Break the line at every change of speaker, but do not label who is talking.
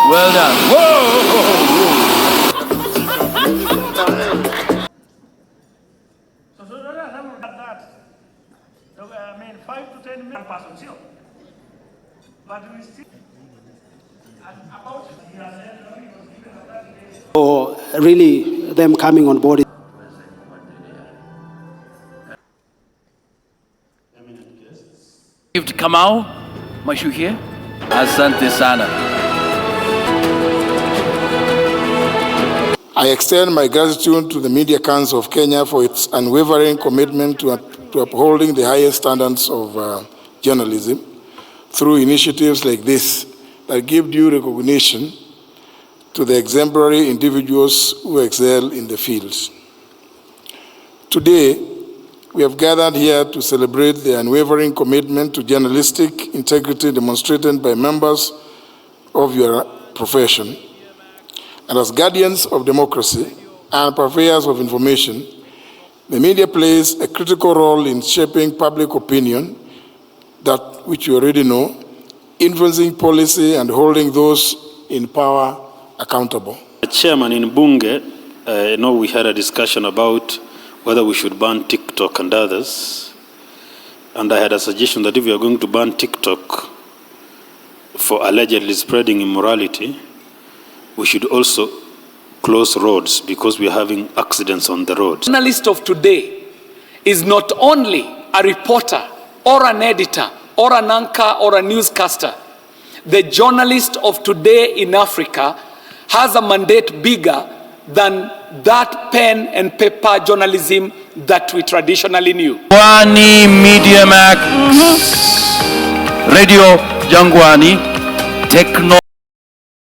Well done. Whoa!
I mean, 5 to 10 million persons here. But we still about
or really them coming on board.
Gift Kamau, Mashuhie. Asante sana.
I extend my gratitude to the Media Council of Kenya for its unwavering commitment to upholding the highest standards of journalism through initiatives like this that give due recognition to the exemplary individuals who excel in the field. Today, we have gathered here to celebrate the unwavering commitment to journalistic integrity demonstrated by members of your profession. And as guardians of democracy and purveyors of information, the media plays a critical role in shaping public opinion, that which you already know, influencing policy and holding those in power accountable.
Chairman, in Bunge, I know we had a discussion about whether we should ban TikTok and others. And I had a suggestion that if we are going to ban TikTok for allegedly spreading immorality, we should also close roads because we are having accidents on the roads.
The journalist of today is not only a reporter or an editor or an anchor or a newscaster. The journalist of today in Africa has a mandate bigger than that pen and paper journalism that we traditionally knew.
Jangwani MEDIAMAX Radio Jangwani Techno